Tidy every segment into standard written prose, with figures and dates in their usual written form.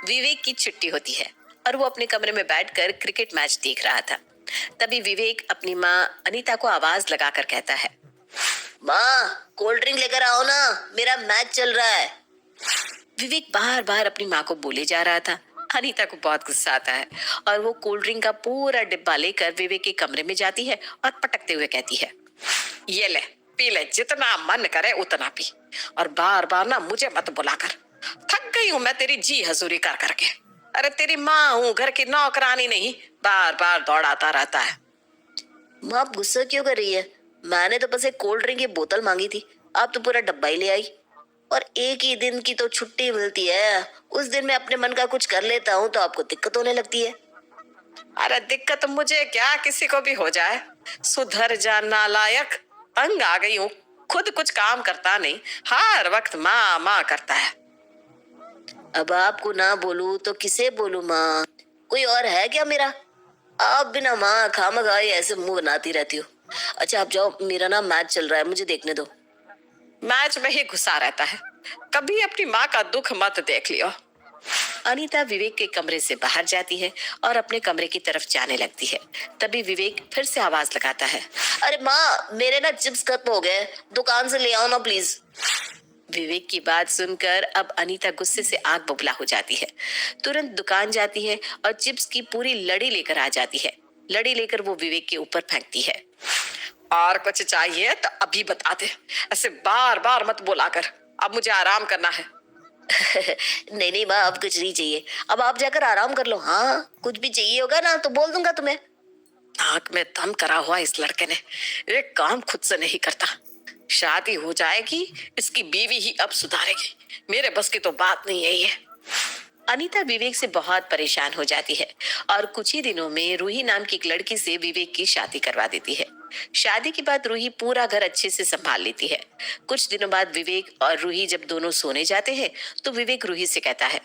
विवेक की छुट्टी होती है और वो अपने कमरे में बैठकर क्रिकेट मैच देख रहा था। तभी विवेक अपनी माँ अनीता को आवाज लगाकर कहता है, माँ कोल्ड ड्रिंक लेकर आओ ना, मेरा मैच चल रहा है। विवेक बार बार अपनी माँ को बोले जा रहा था। अनीता को बहुत गुस्सा आता है और वो कोल्ड ड्रिंक का पूरा डिब्बा लेकर विवेक के कमरे में जाती है और पटकते हुए कहती है, ये ले, पी ले, जितना मन करे उतना पी, और बार बार ना मुझे मत बुलाकर। थक गई हूँ मैं तेरी जी हजूरी कर करके। अरे तेरी माँ हूँ, घर की नौकरानी नहीं, बार बार दौड़ाता रहता है। माँ आप गुस्सा क्यों कर रही है? मैंने तो बस एक कोल्ड ड्रिंक की बोतल मांगी थी, आप तो पूरा डब्बा ही ले आई। और एक ही दिन की तो छुट्टी मिलती है, उस दिन मैं अपने मन का कुछ कर लेता हूँ तो आपको दिक्कत होने लगती है। अरे दिक्कत मुझे क्या, किसी को भी हो जाए। सुधर जा नालायक, तंग आ गई हूँ, खुद कुछ काम करता नहीं, हर वक्त माँ माँ करता है। अब आपको ना बोलूं तो किसे बोलूं माँ? कोई और है क्या मेरा? आप बिना माँ खामखाई ऐसे मुंह बनाती रहती हो। अच्छा आप जाओ, मेरा ना मैच चल रहा है, मुझे देखने दो। मैच में ही घुसा रहता है, कभी अपनी माँ का दुख मत देख लियो। अनीता विवेक के कमरे से बाहर जाती है और अपने कमरे की तरफ जाने लगती है। तभी विवेक फिर से आवाज लगाता है, अरे माँ मेरे ना चिप्स खत्म हो गए, दुकान से ले आओ ना प्लीज। विवेक की बात सुनकर अब अनीता गुस्से से आग बबूला हो जाती है। तुरंत दुकान जाती है और चिप्स की पूरी लड़ी लेकर आ जाती है। लड़ी लेकर वो विवेक के ऊपर फेंकती है। और कुछ चाहिए तो अभी बता दे, ऐसे बार बार मत बोला कर, अब मुझे आराम करना है। नहीं नहीं माँ, अब कुछ नहीं चाहिए, अब आप जाकर आराम कर लो। हाँ कुछ भी चाहिए होगा ना तो बोल दूंगा तुम्हें। नाक में दम करा हुआ इस लड़के ने, एक काम खुद से नहीं करता। शादी हो जाएगी, इसकी बीवी ही अब सुधारेगी, मेरे बस की तो बात नहीं है ये। अनीता विवेक से बहुत परेशान हो जाती है और कुछ ही दिनों में रूही नाम की एक लड़की से विवेक की शादी करवा देती है। शादी के बाद रूही पूरा घर अच्छे से संभाल लेती है। कुछ दिनों बाद विवेक और रूही जब दोनों सोने जाते हैं तो विवेक रूही से कहता है,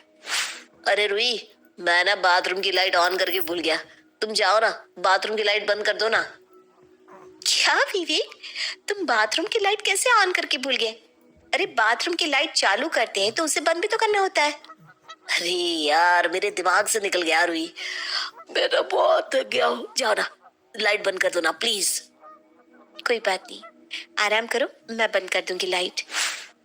अरे रूही मैं ना बाथरूम की लाइट ऑन करके भूल गया, तुम जाओ ना बाथरूम की लाइट बंद कर दो ना। क्या विवेक, तुम बाथरूम की लाइट कैसे ऑन करके भूल गए? अरे बाथरूम की लाइट चालू करते हैं तो उसे बंद भी तो करना होता है। अरे यार मेरे दिमाग से निकल गया रूही, मैं तो बहुत थक गया हूँ, जाओ ना लाइट बंद कर दो ना प्लीज। कोई बात नहीं, आराम करो, मैं बंद कर दूंगी लाइट।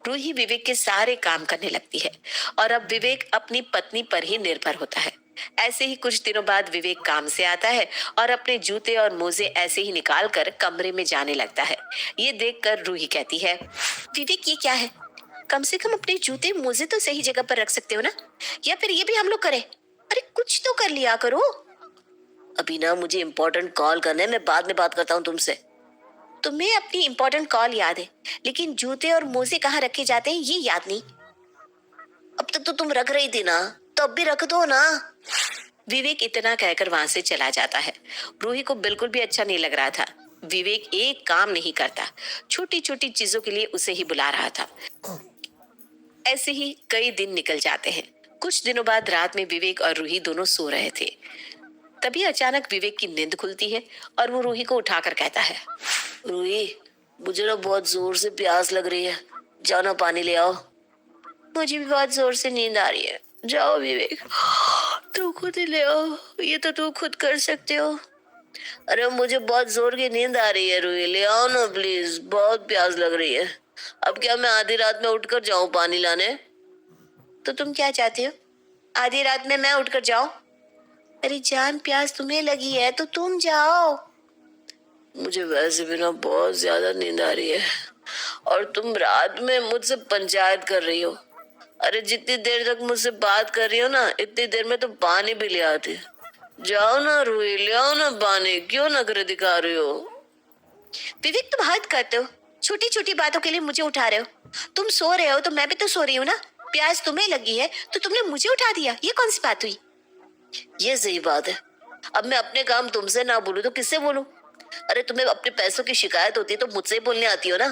रूही विवेक के सारे काम करने लगती है और अब विवेक अपनी पत्नी पर ही निर्भर होता है। ऐसे ही कुछ दिनों बाद विवेक काम से आता है और अपने जूते और मोजे ऐसे ही निकाल कर कमरे में जाने लगता है। ये देखकर रूही कहती है, विवेक ये क्या है? कम से कम अपने जूते मोजे तो सही जगह पर रख सकते हो ना, या फिर ये भी हम लोग करें? अरे कुछ तो कर लिया करो। अभी ना मुझे इम्पोर्टेंट कॉल करना है, मैं बाद में बात करता हूँ तुमसे। तुम्हें अपनी इम्पोर्टेंट कॉल याद है, लेकिन जूते और मोजे कहाँ रखे जाते हैं ये याद नहीं। अब तक तो तुम रख रही थी ना, तो अब भी रख दो ना। विवेक इतना कहकर वहां से चला जाता है। रूही को बिल्कुल भी अच्छा नहीं लग रहा था। विवेक एक काम नहीं करता, छोटी छोटी चीजों के लिए उसे ही बुला रहा था। ऐसे ही कई दिन निकल जाते हैं। कुछ दिनों बाद रात में विवेक और रूही दोनों सो रहे थे। तभी अचानक विवेक की नींद खुलती है और वो रूही को उठाकर कहता है, रूही मुझे ना बहुत जोर से प्यास लग रही है, जाओ ना पानी ले आओ। मुझे भी बहुत जोर से नींद आ रही है, जाओ विवेक तू खुद ही ले आओ, ये तो तू खुद कर सकते हो। अरे मुझे बहुत जोर की नींद आ रही है रूही, ले आओ ना प्लीज, बहुत प्यास लग रही है। अब क्या मैं आधी रात में उठकर जाऊं पानी लाने? तो तुम क्या चाहते हो, आधी रात में मैं उठकर जाऊं? अरे जान प्यास तुम्हें लगी है तो तुम जाओ। मुझे वैसे भी ना बहुत ज्यादा नींद आ रही है और तुम रात में मुझसे पंचायत कर रही हो। अरे जितनी देर तक मुझसे बात कर रही हो ना, इतनी देर में तो पानी भी ले आती। जाओ ना रूही, ले आओ ना पानी, क्यों नखरे दिखा रही हो? विवेक तुम हद करते हो, छोटी छोटी बातों के लिए मुझे उठा रहे हो। तुम सो रहे हो तो मैं भी तो सो रही हूँ ना, प्यास तुम्हें लगी है तो तुमने मुझे उठा दिया, ये कौन सी बात हुई? ये सही बात है, अब मैं अपने काम तुमसे ना बोलूं तो किससे बोलूं? अरे तुम्हें अपने पैसों की शिकायत होती है तो मुझसे ही बोलने आती हो ना,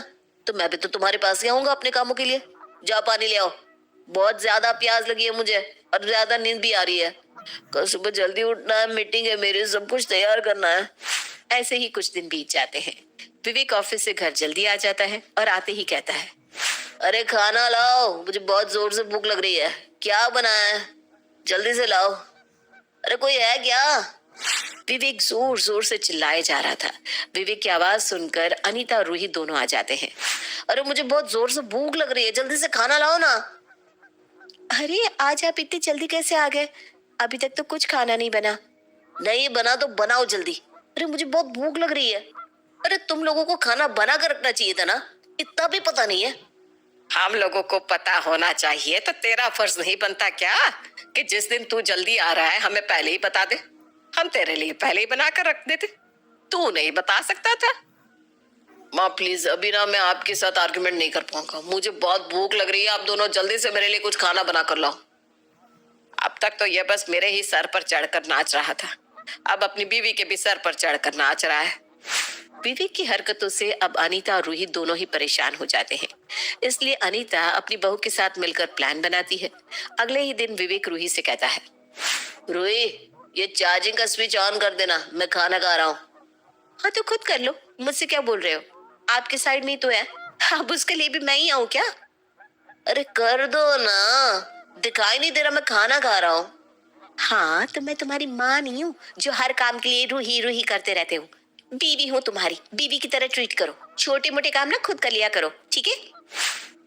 तो मैं भी तो तुम्हारे पास ही आऊंगा अपने कामों के लिए। जाओ पानी ले आओ, बहुत ज्यादा प्यास लगी है मुझे और ज्यादा नींद भी आ रही है। कल सुबह जल्दी उठना है, मीटिंग है मेरी, सब कुछ तैयार करना है। ऐसे ही कुछ दिन बीत जाते हैं। विवेक ऑफिस से घर जल्दी आ जाता है और आते ही कहता है, अरे खाना लाओ, मुझे बहुत जोर से भूख लग रही है, क्या बनाया है? जल्दी से लाओ। अरे कोई है क्या? विवेक जोर जोर से चिल्लाए जा रहा था। विवेक की आवाज सुनकर अनीता और रूही दोनों आ जाते हैं। अरे मुझे बहुत जोर से भूख लग रही है, जल्दी से खाना लाओ ना। अरे आज आप इतनी जल्दी कैसे आ गए? अभी तक तो कुछ खाना नहीं बना। नहीं बना तो बनाओ जल्दी। अरे मुझे बहुत भूख लग रही है। अरे तुम लोगों को खाना बना कर रखना चाहिए था ना, इतना भी पता नहीं है। हम लोगों को पता होना चाहिए, तो तेरा फर्ज नहीं बनता क्या कि जिस दिन तू जल्दी आ रहा है हमें पहले ही बता दे। हम तेरे लिए पहले ही बना कर रख देते। तू नहीं बता सकता था? माँ प्लीज, अभी ना मैं आपके साथ आर्गुमेंट नहीं कर पाऊंगा। मुझे बहुत भूख लग रही है, आप दोनों जल्दी से मेरे लिए कुछ खाना बना कर लाओ। अब तक तो ये बस मेरे ही सर पर चढ़कर नाच रहा था, अब अपनी बीवी के भी सर पर चढ़कर नाच रहा है। विवेक की हरकतों से अब अनीता और रूही दोनों ही परेशान हो जाते हैं। इसलिए अनीता अपनी बहू के साथ मिलकर प्लान बनाती है। अगले ही दिन विवेक रूही से कहता है, रूही ये चार्जिंग का स्विच ऑन कर देना, मैं खाना खा रहा हूँ। हाँ तो खुद कर लो, मुझसे क्या बोल रहे हो? आपके साइड में ही तो है, अब उसके लिए भी मैं ही आऊँ क्या? अरे कर दो ना, दिखाई नहीं दे रहा मैं खाना खा रहा हूँ। हाँ तो मैं तुम्हारी माँ नहीं हूँ जो हर काम के लिए रूही रूही करते रहते हो। बीवी हूँ तुम्हारी, बीवी की तरह ट्रीट करो। छोटे मोटे काम ना खुद कर लिया करो, ठीक है?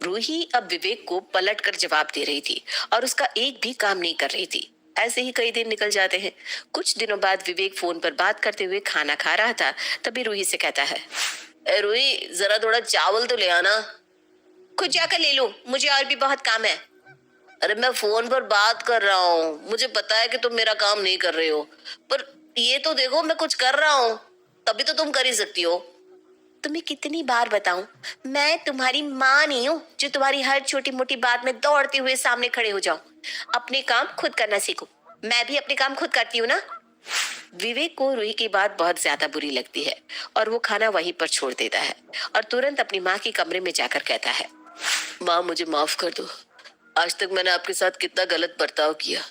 रूही अब विवेक को पलट कर जवाब दे रही थी और उसका एक भी काम नहीं कर रही थी। ऐसे ही कई दिन निकल जाते हैं। कुछ दिनों बाद विवेक फोन पर बात करते हुए खाना खा रहा था, तभी रूही से कहता है, ए रूही जरा थोड़ा चावल तो ले आना। खुद जाकर ले लो, मुझे और भी बहुत काम है। अरे मैं फोन पर बात कर रहा हूँ, मुझे पता है कि तुम मेरा काम नहीं कर रहे हो, पर ये तो देखो मैं कुछ कर रहा हूँ, तभी तो तुम कर ही सकती हो। तुम्हें कितनी बार बताऊं, मैं तुम्हारी माँ नहीं हूँ जो तुम्हारी हर छोटी मोटी बात में दौड़ते हुए सामने खड़े हो जाऊं। अपने काम खुद करना सीखो, मैं भी अपने काम खुद करती हूँ ना। विवेक को रूही की बात बहुत ज्यादा बुरी लगती है और वो खाना वहीं पर छोड़ देता है और तुरंत अपनी माँ के कमरे में जाकर कहता है, माँ मुझे माफ कर दो, आज तक मैंने आपके साथ कितना गलत बर्ताव किया।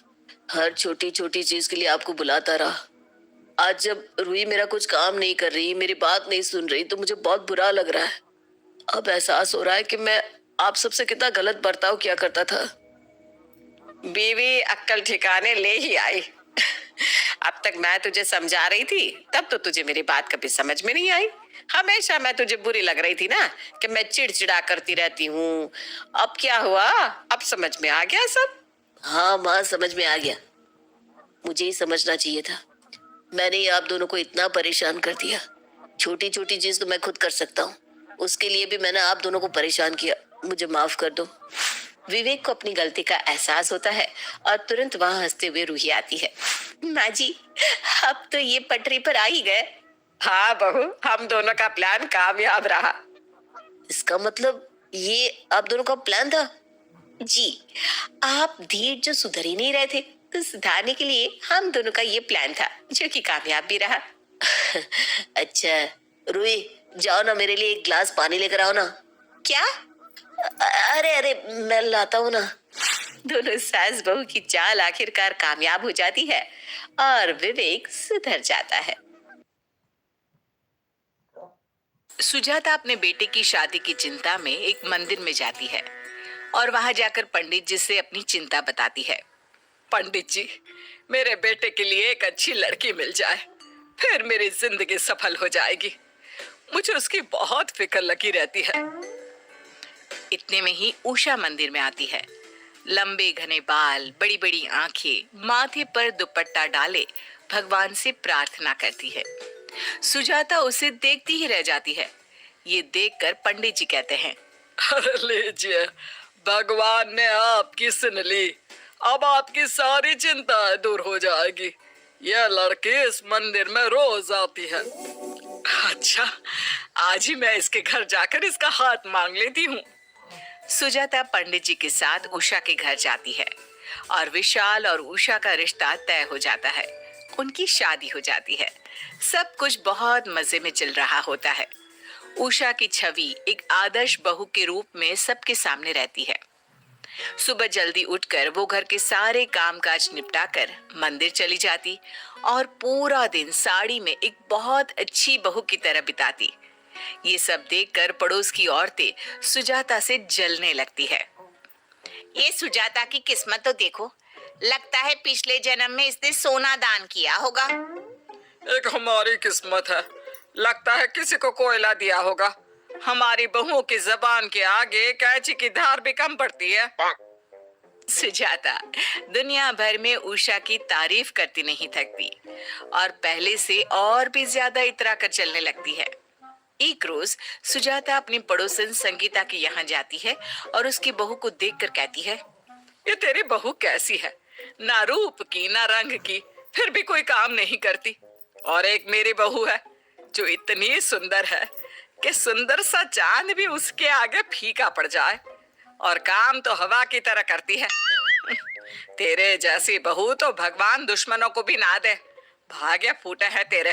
हर छोटी छोटी चीज के लिए आपको बुलाता रहा। आज जब रूही मेरा कुछ काम नहीं कर रही, मेरी बात नहीं सुन रही, तो मुझे बहुत बुरा लग रहा है। अब एहसास हो रहा है कि मैं आप सबसे कितना गलत बर्ताव किया करता था। बीवी अक्ल ठिकाने ले ही आई। अब तक मैं तुझे समझा रही थी, तब तो तुझे मेरी बात कभी समझ में नहीं आई। हमेशा मैं तुझे बुरी लग रही थी ना कि मैं चिड़चिड़ा करती रहती हूँ। अब क्या हुआ, अब समझ में आ गया सब? हाँ माँ समझ में आ गया, मुझे ही समझना चाहिए था। मैंने ही आप दोनों को इतना परेशान कर दिया। छोटी छोटी चीज तो मैं खुद कर सकता हूँ, उसके लिए भी मैंने आप दोनों को परेशान किया, मुझे माफ कर दो। विवेक को अपनी गलती का एहसास होता है और तुरंत वहां हंसते हुए रूही आती है। माँ जी, अब तो ये पटरी पर आ ही गए। हाँ बहू, हम दोनों का प्लान कामयाब रहा। इसका मतलब ये आप दोनों का प्लान था? जी, आप धीर जो सुधर ही नहीं रहे थे, तो सुधारने के लिए हम दोनों का ये प्लान था जो कि कामयाब भी रहा। अच्छा रूही, जाओ ना मेरे लिए एक ग्लास पानी लेकर आओ ना। क्या? अरे अरे मैं लाता हूँ ना। दोनों सास बहू की चाल आखिरकार कामयाब हो जाती है और विवेक सुधर जाता है। सुजाता अपने बेटे की शादी की चिंता में एक मंदिर में जाती है और वहां जाकर पंडित जी से अपनी चिंता बताती है। पंडित जी, मेरे बेटे के लिए एक अच्छी लड़की मिल जाए, फिर मेरी जिंदगी सफल हो जाएगी। मुझे उसकी बहुत फिक्र लगी रहती है। इतने में ही उषा मंदिर में आती है। लंबे घने बाल, बड़ी बड़ी आंखें, माथे पर दुपट्टा डाले भगवान से प्रार्थना करती है। सुजाता उसे देखती ही रह जाती है। ये देखकर पंडित जी कहते हैं, अरे लीजिए, भगवान ने आपकी सुन ली, अब आपकी सारी चिंताएं दूर हो जाएगी। यह लड़की इस मंदिर में रोज आती है। अच्छा, आज ही मैं इसके घर जाकर इसका हाथ मांग लेती हूँ। सुजाता पंडित जी के साथ उषा के घर जाती है और विशाल और उषा का रिश्ता तय हो जाता है। उनकी शादी हो जाती है। सब कुछ बहुत मजे में चल रहा होता है। उषा की छवि एक आदर्श बहू के रूप में सबके सामने रहती है। सुबह जल्दी उठकर वो घर के सारे कामकाज निपटाकर मंदिर चली जाती और पूरा दिन साड़ी में एक बहुत अच्छी बहू की तरह बिताती। ये सब देखकर पड़ोस की औरतें सुजाता से जलने लगती है। ये सुजाता की किस्मत तो देखो, लगता है पिछले जन्म में इसने सोना दान किया होगा। एक हमारी किस्मत है, लगता है किसी को कोयला दिया होगा। हमारी बहुओं की जबान के आगे कैंची की धार भी कम पड़ती है। सुजाता दुनिया भर में उषा की तारीफ करती नहीं थकती और पहले से और भी ज्यादा इतरा कर चलने लगती है। एक रोज सुजाता अपनी पड़ोसन संगीता के यहाँ जाती है और उसकी बहू को देखकर कहती है, ये तेरी बहू कैसी है, ना रूप की ना रंग की, फिर भी कोई काम नहीं करती। और एक मेरी बहू है जो इतनी सुंदर है कि सुंदर सा चांद भी उसके आगे फीका पड़ जाए, और काम तो हवा की तरह करती है। तेरे जैसी बहू तो भगवान दुश्मनों को भी ना दे, भाग्य फूटे हैं तेरे।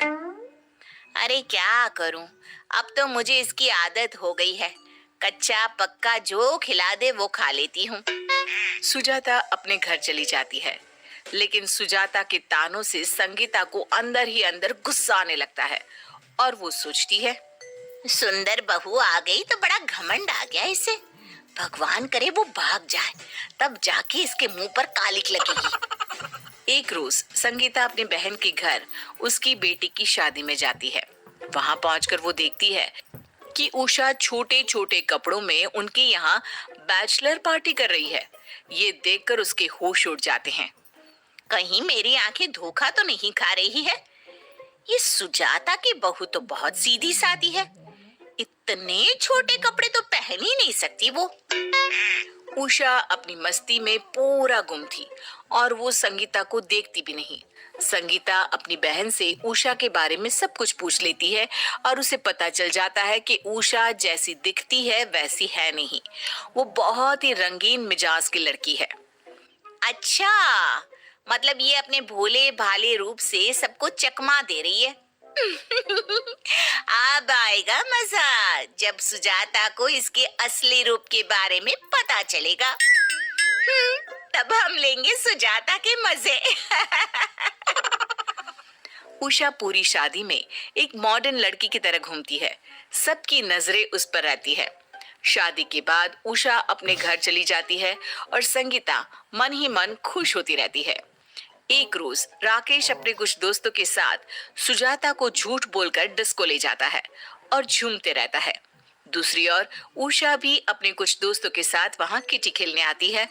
अरे क्या करूं, अब तो मुझे इसकी आदत हो गई है। कच्चा पक्का जो खिला दे वो खा लेती हूँ। सुजाता अपने घर चली जाती है, लेकिन सुजाता के तानों से संगीता को अंदर ही अंदर गुस्सा आने लगता है और वो सोचती है, सुंदर बहू आ गई तो बड़ा घमंड आ गया इसे। भगवान करे वो भाग जाए, तब जाके इसके मुंह पर कालिक लगेगी। एक रोज संगीता अपनी बहन के घर उसकी बेटी की शादी में जाती है। वहां पहुंचकर वो देखती है कि उषा छोटे छोटे कपड़ों में उनके यहाँ बैचलर पार्टी कर रही है। ये देखकर उसके होश उड़ जाते हैं। कहीं मेरी आंखें धोखा तो नहीं खा रही है? ये सुजाता की बहू तो बहुत सीधी सादी है, इतने छोटे कपड़े तो पहन ही नहीं सकती वो। उषा अपनी मस्ती में पूरा गुम थी और वो संगीता को देखती भी नहीं। संगीता अपनी बहन से उषा के बारे में सब कुछ पूछ लेती है और उसे पता चल जाता है कि उषा जैसी दिखती है वैसी है नहीं, वो बहुत ही रंगीन मिजाज की लड़की है। अच्छा, मतलब ये अपने भोले भाले रूप से सबको चकमा दे रही है। अब आएगा मजा जब सुजाता को इसके असली रूप के बारे में पता चलेगा। तब हम लेंगे सुजाता के मजे। उषा पूरी शादी में एक मॉडर्न लड़की की तरह घूमती है, सबकी नजरें उस पर रहती है। शादी के बाद उषा अपने घर चली जाती है और संगीता मन ही मन खुश होती रहती है। एक रोज राकेश अपने कुछ दोस्तों के साथ सुजाता को झूठ बोलकर डिस्को ले जाता है और झूमते रहता है। दूसरी ओर उषा भी अपने कुछ दोस्तों के साथ वहां किटी खेलने आती है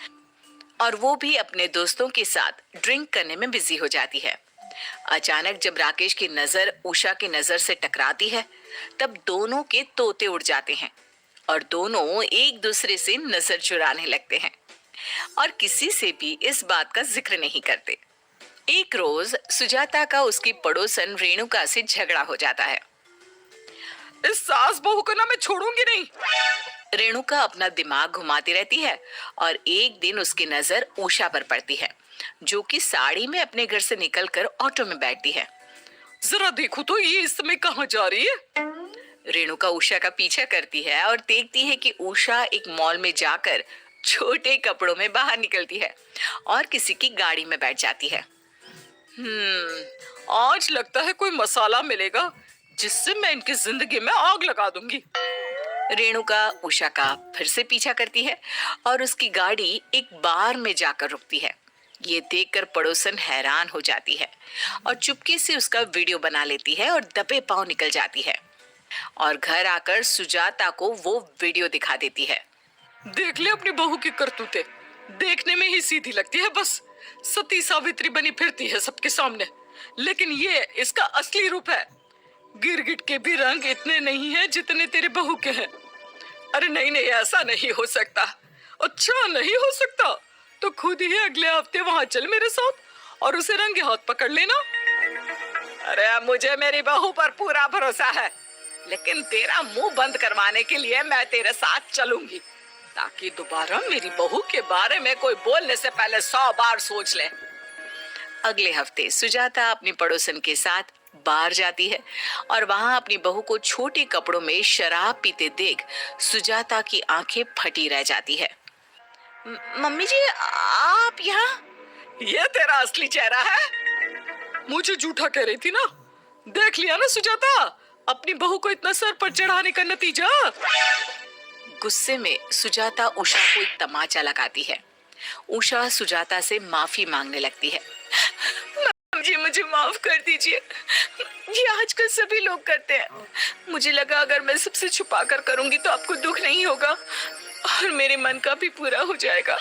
और वो भी अपने दोस्तों के साथ ड्रिंक करने में बिजी हो जाती है। अचानक जब राकेश की नजर उषा की नजर से टकराती है, तब दोनों के तोते उड़ जाते हैं और दोनों एक दूसरे से नजर चुराने लगते हैं और किसी से भी इस बात का जिक्र नहीं करते। एक रोज सुजाता का उसकी पड़ोसन रेणुका से झगड़ा हो जाता है। इस सास बहू को ना मैं छोड़ूंगी नहीं। रेणुका अपना दिमाग घुमाती रहती है और एक दिन उसकी नजर उषा पर पड़ती है, जो कि साड़ी में अपने घर से निकलकर ऑटो में बैठती है। जरा देखो तो ये इस समय कहाँ जा रही है। रेणुका उषा का पीछा करती है और देखती है कि उषा एक मॉल में जाकर छोटे कपड़ों में बाहर निकलती है और किसी की गाड़ी में बैठ जाती है। आज लगता है कोई मसाला मिलेगा जिससे मैं इनकी जिंदगी में आग लगा दूंगी। रेणुका उषा का फिर से पीछा करती है और उसकी गाड़ी एक बार में जाकर रुकती है। ये देखकर पड़ोसन हैरान हो जाती है और चुपके से उसका वीडियो बना लेती है और दबे पांव निकल जाती है और घर आकर सुजाता को वो वीडियो दिखा देती है। देख ले अपनी बहू की करतूतें, देखने में ही सीधी लगती है, बस सती सावित्री बनी फिरती है सबके सामने, लेकिन ये इसका असली रूप है। गिरगिट के भी रंग इतने नहीं है जितने तेरे बहू के हैं। अरे नहीं नहीं, ऐसा नहीं हो सकता। अच्छा नहीं हो सकता तो खुद ही अगले हफ्ते वहां चल मेरे साथ और उसे रंगे हाथ पकड़ लेना। अरे मुझे मेरी बहू पर पूरा भरोसा है, लेकिन तेरा मुंह बंद करवाने के लिए मैं तेरे साथ चलूंगी, ताकि दोबारा मेरी बहू के बारे में कोई बोलने से पहले 100 बार सोच ले। अगले हफ्ते सुजाता अपनी पड़ोसन के साथ बाहर जाती है और वहां अपनी बहू को छोटे कपड़ों में शराब पीते देख सुजाता की आंखें फटी रह जाती है। मम्मी जी, आप यहाँ? ये तेरा असली चेहरा है? मुझे झूठा कह रही थी ना। देख लिया ना सुजाता, अपनी बहू को इतना सर पर चढ़ाने का नतीजा। गुस्से में सुजाता उषा को एक तमाचा लगाती है। उषा सुजाता से माफी मांगने लगती है। जी मुझे माफ कर दीजिए, ये आजकल सभी लोग करते हैं। मुझे लगा अगर मैं सबसे छुपा कर करूंगी तो आपको दुख नहीं होगा और मेरे मन का भी पूरा हो जाएगा।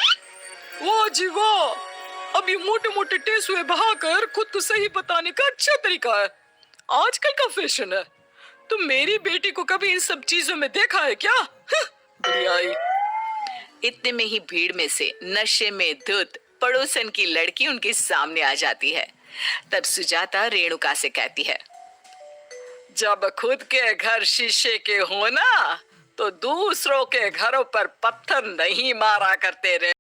वाह जी वाह, अब ये मोटे मोटे टेसुए बहाकर खुद को सही बताने का अच्छा तरीका है, आजकल का फैशन है। तो मेरी बेटी को कभी इन सब चीजों में देखा है क्या? बढ़िया। इतने में ही भीड़ में से नशे में धुत पड़ोसन की लड़की उनके सामने आ जाती है। तब सुजाता रेणुका से कहती है, जब खुद के घर शीशे के हो ना, तो दूसरों के घरों पर पत्थर नहीं मारा करते रे।